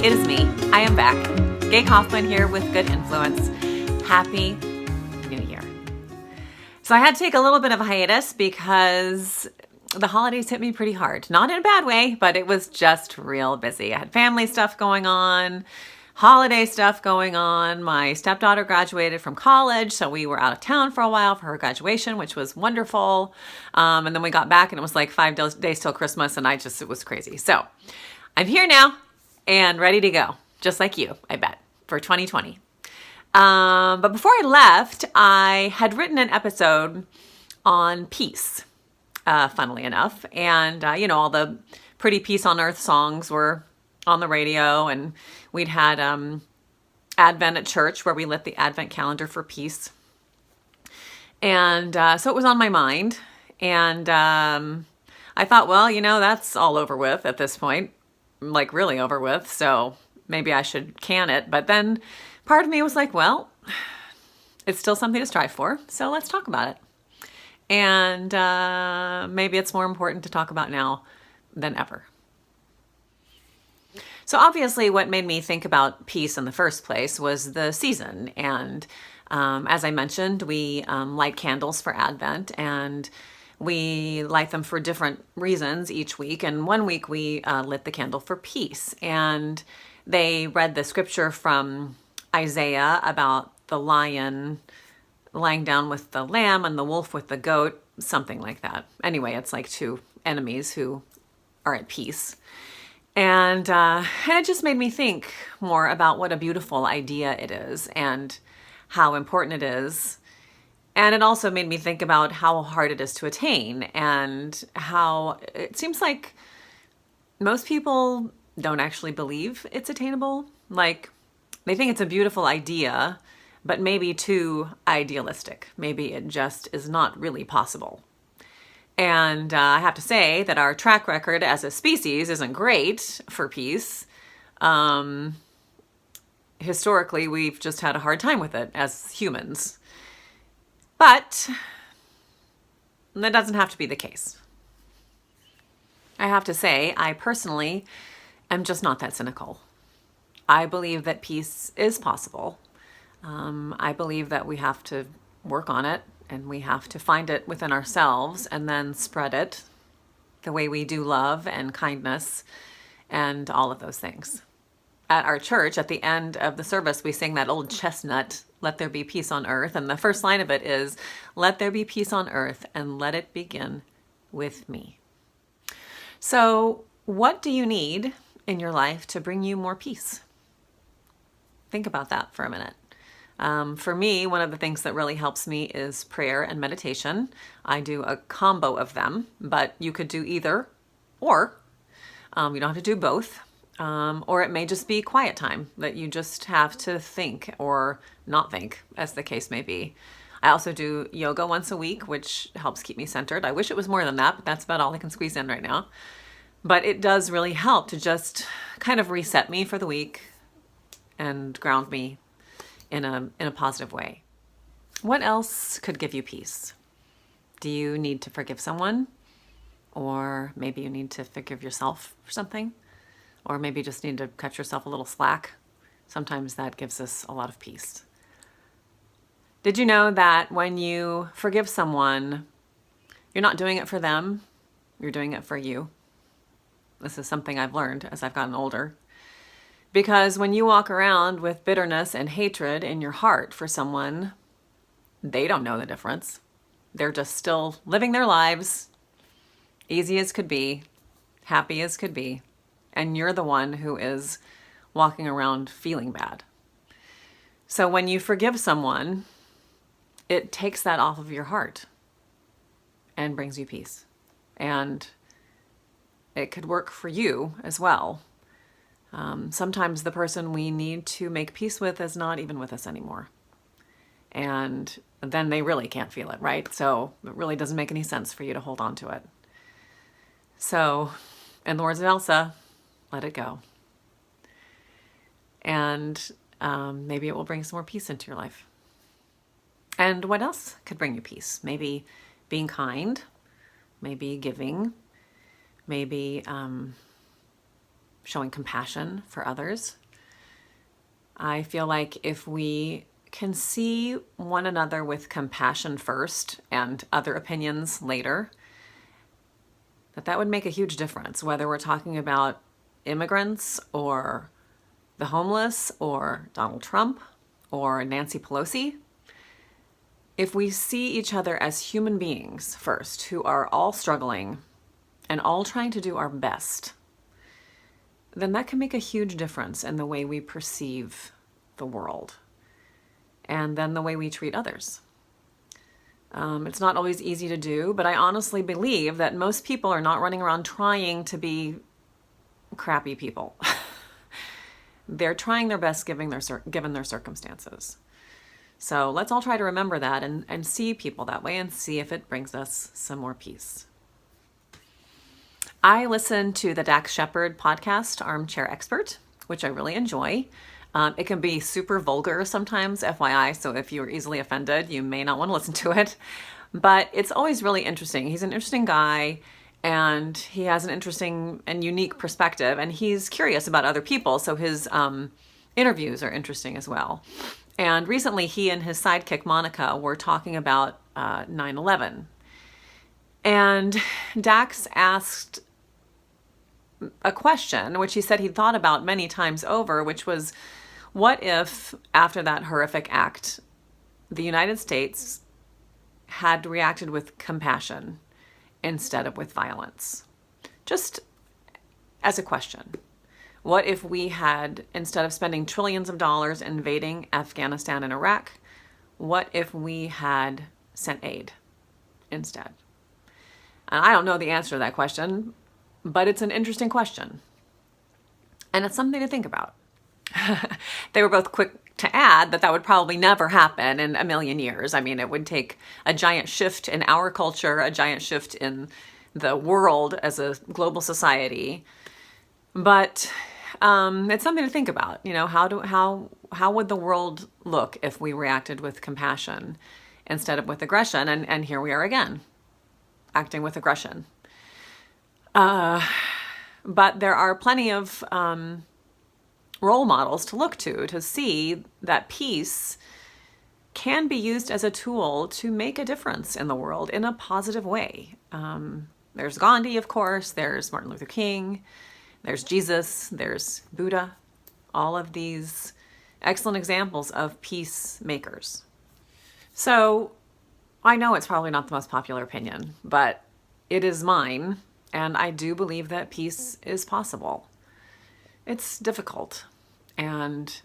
it is me. I am back. Gaye Coffman here with Good Influence. Happy New Year. So I had to take a little bit of a hiatus because the holidays hit me pretty hard. Not in a bad way, but it was just real busy. I had family stuff going on, holiday stuff going on. My stepdaughter graduated from college, so we were out of town for a while for her graduation, which was wonderful. And then we got back and it was like 5 days till Christmas, and it was crazy. So I'm here now and ready to go, just like you, I bet, for 2020. But before I left, I had written an episode on peace, funnily enough. And, all the pretty peace on earth songs were on the radio, and we'd had Advent at church where we lit the Advent calendar for peace. And so it was on my mind. And I thought, well, that's all over with at this point, like really over with. So maybe I should can it. But then part of me was like, well, it's still something to strive for. So let's talk about it. And maybe it's more important to talk about now than ever. So obviously what made me think about peace in the first place was the season. And as I mentioned, we light candles for Advent, and we light them for different reasons each week. And one week we lit the candle for peace. And they read the scripture from Isaiah about the lion lying down with the lamb and the wolf with the goat, something like that. Anyway, it's like two enemies who are at peace. And it just made me think more about what a beautiful idea it is and how important it is. And it also made me think about how hard it is to attain, and how it seems like most people don't actually believe it's attainable. Like, they think it's a beautiful idea, but maybe too idealistic. Maybe it just is not really possible. And I have to say that our track record as a species isn't great for peace. Historically, we've just had a hard time with it as humans. But that doesn't have to be the case. I have to say, I personally am just not that cynical. I believe that peace is possible. I believe that we have to work on it, and we have to find it within ourselves and then spread it the way we do love and kindness and all of those things. At our church, at the end of the service, we sing that old chestnut, "Let there be peace on earth." And the first line of it is, "Let there be peace on earth, and let it begin with me." So what do you need in your life to bring you more peace? Think about that for a minute. For me, one of the things that really helps me is prayer and meditation. I do a combo of them, but you could do either or. You don't have to do both. Or it may just be quiet time that you just have to think or not think, as the case may be. I also do yoga once a week, which helps keep me centered. I wish it was more than that, but that's about all I can squeeze in right now. But it does really help to just kind of reset me for the week and ground me in a positive way. What else could give you peace? Do you need to forgive someone? Or maybe you need to forgive yourself for something? Or maybe you just need to cut yourself a little slack. Sometimes that gives us a lot of peace. Did you know that when you forgive someone, you're not doing it for them, you're doing it for you? This is something I've learned as I've gotten older. Because when you walk around with bitterness and hatred in your heart for someone, they don't know the difference. They're just still living their lives, easy as could be, happy as could be. And you're the one who is walking around feeling bad. So when you forgive someone, it takes that off of your heart and brings you peace. And it could work for you as well. Sometimes the person we need to make peace with is not even with us anymore. And then they really can't feel it, right? So it really doesn't make any sense for you to hold on to it. So, in the words of Elsa, let it go. And maybe it will bring some more peace into your life. And what else could bring you peace? Maybe being kind, maybe giving, maybe showing compassion for others. I feel like if we can see one another with compassion first and other opinions later, that would make a huge difference, whether we're talking about immigrants or the homeless or Donald Trump or Nancy Pelosi. If we see each other as human beings first, who are all struggling and all trying to do our best, then that can make a huge difference in the way we perceive the world and then the way we treat others. It's not always easy to do, but I honestly believe that most people are not running around trying to be crappy people. They're trying their best given their circumstances. So let's all try to remember that and see people that way and see if it brings us some more peace. I listen to the Dax Shepard podcast, Armchair Expert, which I really enjoy. It can be super vulgar sometimes, FYI, so if you're easily offended, you may not want to listen to it. But it's always really interesting. He's an interesting guy, and he has an interesting and unique perspective, and he's curious about other people, so his interviews are interesting as well. And recently, he and his sidekick, Monica, were talking about 9/11. And Dax asked a question, which he said he'd thought about many times over, which was, what if, after that horrific act, the United States had reacted with compassion instead of with violence? Just as a question. What if we had, instead of spending trillions of dollars invading Afghanistan and Iraq, what if we had sent aid instead? And I don't know the answer to that question, but it's an interesting question. And it's something to think about. They were both quick to add that would probably never happen in a million years. I mean, it would take a giant shift in our culture, a giant shift in the world as a global society. But it's something to think about. You know, how would the world look if we reacted with compassion instead of with aggression? And here we are again, acting with aggression. But there are plenty of role models to look to see that peace can be used as a tool to make a difference in the world in a positive way. There's Gandhi, of course, there's Martin Luther King, there's Jesus, there's Buddha, all of these excellent examples of peacemakers. So I know it's probably not the most popular opinion, but it is mine, and I do believe that peace is possible. It's difficult, and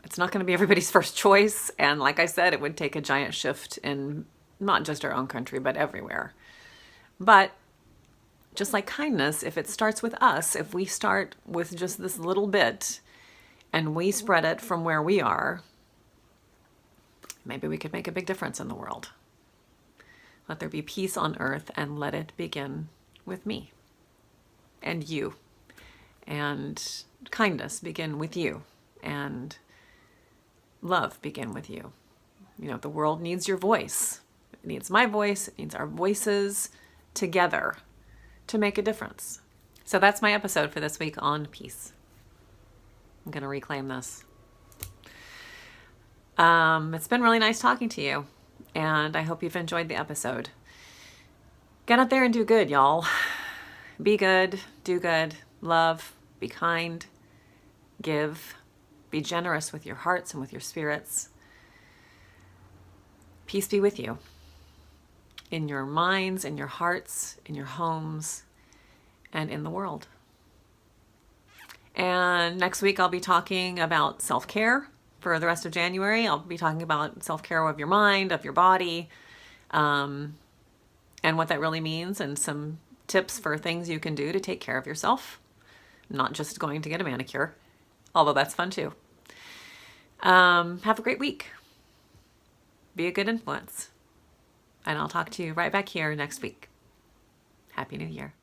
it's not going to be everybody's first choice. And like I said, it would take a giant shift in not just our own country, but everywhere. But just like kindness, if it starts with us, if we start with just this little bit and we spread it from where we are, maybe we could make a big difference in the world. Let there be peace on earth, and let it begin with me and you. And kindness begin with you, and love begin with you. You know, the world needs your voice. It needs my voice. It needs our voices together to make a difference. So that's my episode for this week on peace. I'm going to reclaim this. It's been really nice talking to you, and I hope you've enjoyed the episode. Get out there and do good, y'all. Be good, do good, love, be kind, give, be generous with your hearts and with your spirits. Peace be with you in your minds, in your hearts, in your homes, and in the world. And next week I'll be talking about self-care for the rest of January. I'll be talking about self-care of your mind, of your body, and what that really means, and some tips for things you can do to take care of yourself. Not just going to get a manicure, although that's fun too. Have a great week. Be a good influence. And I'll talk to you right back here next week. Happy New Year.